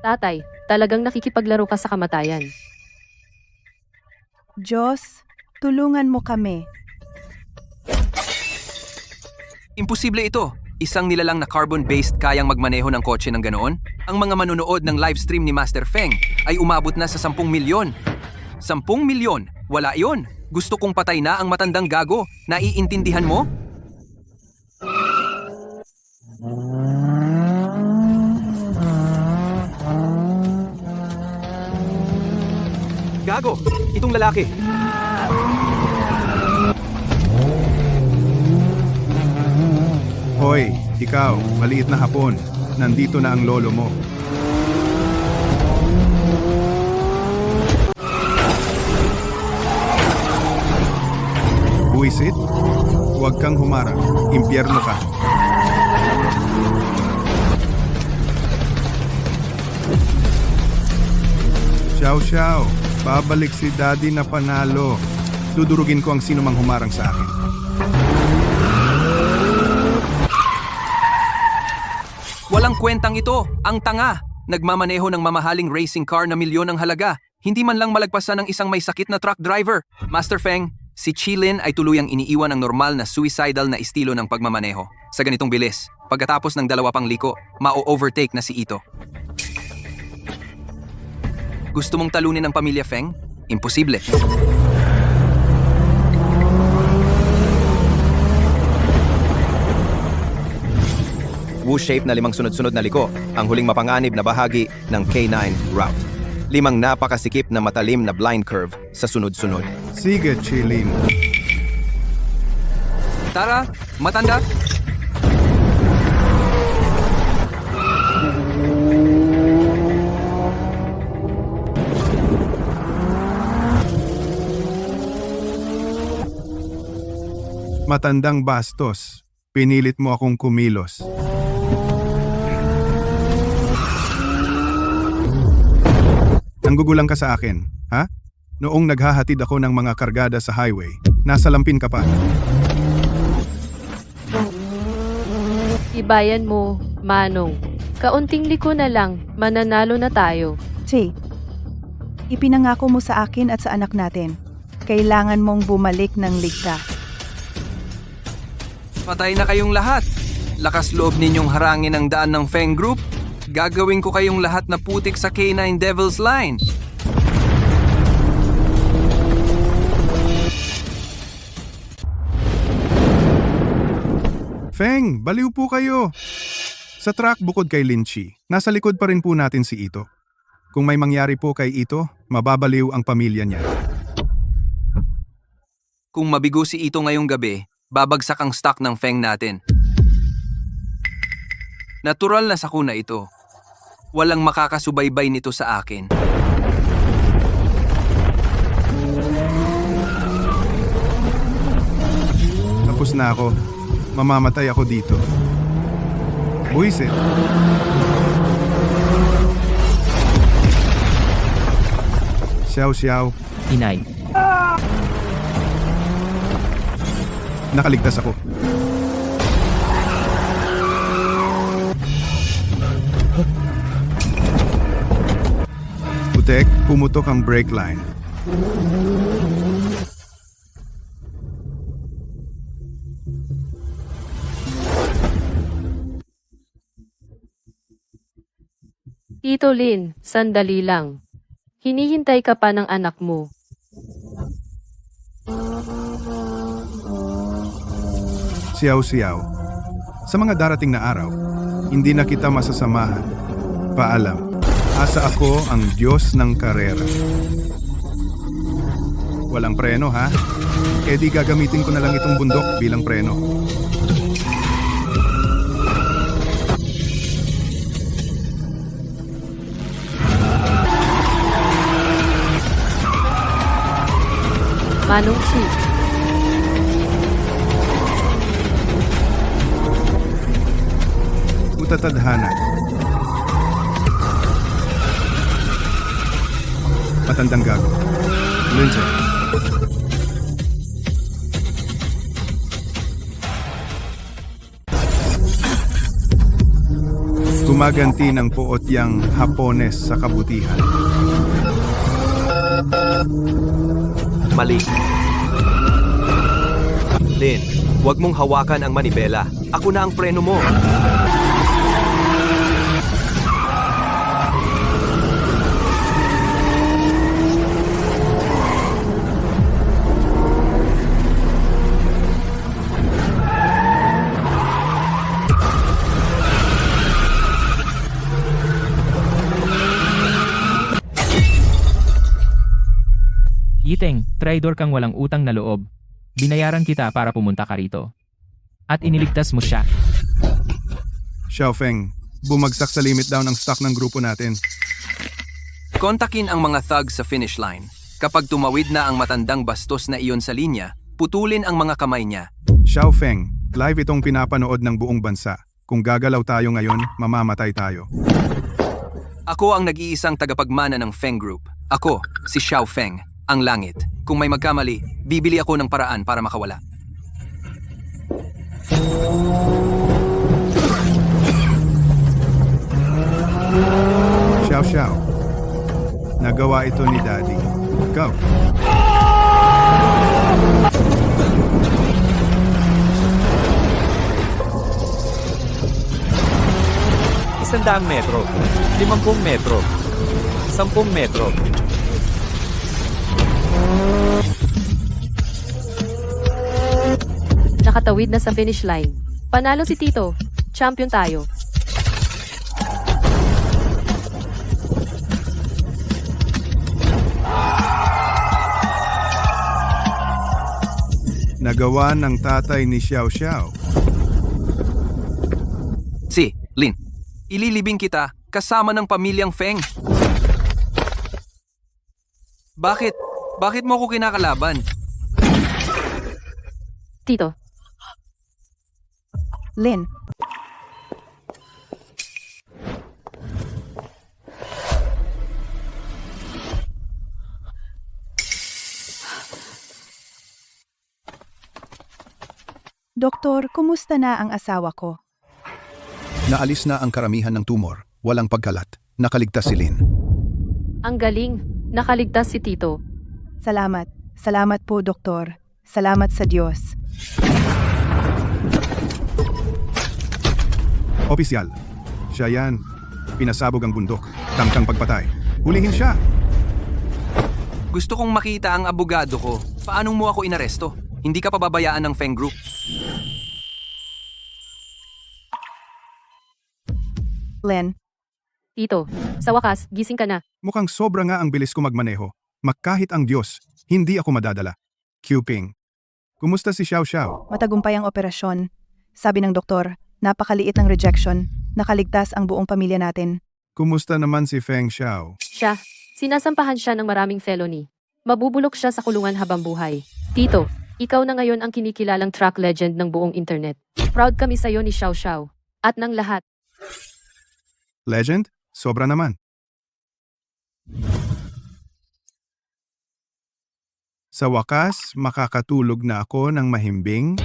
Tatay, talagang nakikipaglaro ka sa kamatayan. Diyos, tulungan mo kami. Imposible ito. Isang nilalang na carbon-based kayang magmaneho ng kotse ng ganoon? Ang mga manunood ng livestream ni Master Feng ay umabot na sa 10 milyon. 10 milyon? Wala iyon. Gusto kong patay na ang matandang gago. Naiintindihan mo? Gago! Itong lalaki! Hoy, ikaw, maliit na hapon. Nandito na ang lolo mo. Buwisit? Huwag kang humarang. Impyerno ka. Xiao Xiao, babalik si Daddy na panalo. Dudurugin ko ang sino mang humarang sa akin. Walang kwentang ito, ang tanga. Nagmamaneho ng mamahaling racing car na milyon ang halaga. Hindi man lang malagpasan ng isang may sakit na truck driver. Master Feng, Si Chilin ay tuluyang iniiwan ang normal na suicidal na estilo ng pagmamaneho. Sa ganitong bilis, pagkatapos ng 2 pang liko, ma-overtake na si Ito. Gusto mong talunin ang pamilya Feng? Imposible. W-shape na 5 sunod-sunod na liko, ang huling mapanganib na bahagi ng K9 route. 5 napakasikip na matalim na blind curve sa sunod-sunod. Sige, Chilin. Tara, matanda! Matandang bastos. Pinilit mo akong kumilos. Nanggugulang ka sa akin, ha? Noong naghahatid ako ng mga kargada sa highway, nasa lampin ka pa. Ibayan mo, Manong. Kaunting liko na lang, mananalo na tayo. Che, ipinangako mo sa akin at sa anak natin. Kailangan mong bumalik ng ligtas. Patay na kayong lahat. Lakas loob ninyong harangin ang daan ng Feng Group. Gagawin ko kayong lahat na putik sa K9 Devil's Line. Feng, baliw po kayo. Sa truck bukod kay Linchi, nasa likod pa rin po natin si Ito. Kung may mangyari po kay Ito, mababaliw ang pamilya niya. Kung mabigo si Ito ngayong gabi, babagsak ang stock ng Feng natin. Natural na sakuna ito. Walang makakasubaybay nito sa akin. Tapos na ako. Mamamatay ako dito. Buisit. Xiao. Inay. Nakaligtas ako. Putek, pumutok ang brake line. Tito Lin, sandali lang. Hinihintay ka pa ng anak mo. Xiao. Sa mga darating na araw, hindi na kita masasamahan. Paalam. Asa ako ang Diyos ng karera. Walang preno, ha? E di gagamitin ko na lang itong bundok bilang preno. Manong Chi. Utatadhana. Matandang gago. Lindsay. Gumaganti ng puot yang Hapones sa kabutihan. Mali. Lin, huwag mong hawakan ang manibela. Ako na ang preno mo. Yiteng, traidor kang walang utang na loob. Binayaran kita para pumunta ka rito. At iniligtas mo siya. Xiaofeng, bumagsak sa limit down ang stock ng grupo natin. Kontakin ang mga thugs sa finish line. Kapag tumawid na ang matandang bastos na iyon sa linya, putulin ang mga kamay niya. Xiaofeng, live itong pinapanood ng buong bansa. Kung gagalaw tayo ngayon, mamamatay tayo. Ako ang nag-iisang tagapagmana ng Feng Group. Ako, si Xiao Feng, ang langit. Kung may magkamali, bibili ako ng paraan para makawala. Xiao. Nagawa ito ni Daddy. Go! Isandaang metro. 50 metro. 10 metro. Nakatawid na sa finish line. Panalo si Tito. Champion tayo. Nagawa ng tatay ni Xiao Xiao. Si, Lin, ililibing kita kasama ng pamilyang Feng. Bakit? Bakit mo ko kinakalaban? Tito, Lin, Doktor, kumusta na ang asawa ko? Naalis na ang karamihan ng tumor, walang pagkalat. Nakaligtas si Lin. ang galing. Nakaligtas si Tito. Salamat. Salamat po, Doktor. Salamat sa Diyos. Opisyal. Siya yan. Pinasabog ang bundok. Tangkang pagpatay. Hulihin siya. Gusto kong makita ang abogado ko. Paano mo ako inaresto? Hindi ka pababayaan ng Feng Group. Len, Tito, sa wakas, gising ka na. Mukhang sobra nga ang bilis ko magmaneho. Magkahit ang Diyos, hindi ako madadala. Qping. Kumusta si Xiao Xiao? matagumpay ang operasyon. Sabi ng doktor, napakaliit ng rejection. Nakaligtas ang buong pamilya natin. Kumusta naman si Feng Xiao? Siya, sinasampahan siya ng maraming felony. Mabubulok siya sa kulungan habang buhay. Tito, ikaw na ngayon ang kinikilalang track legend ng buong internet. Proud kami sa'yo ni Xiao Xiao. At ng lahat. Legend? Sobra naman. Sa wakas, makakatulog na ako ng mahimbing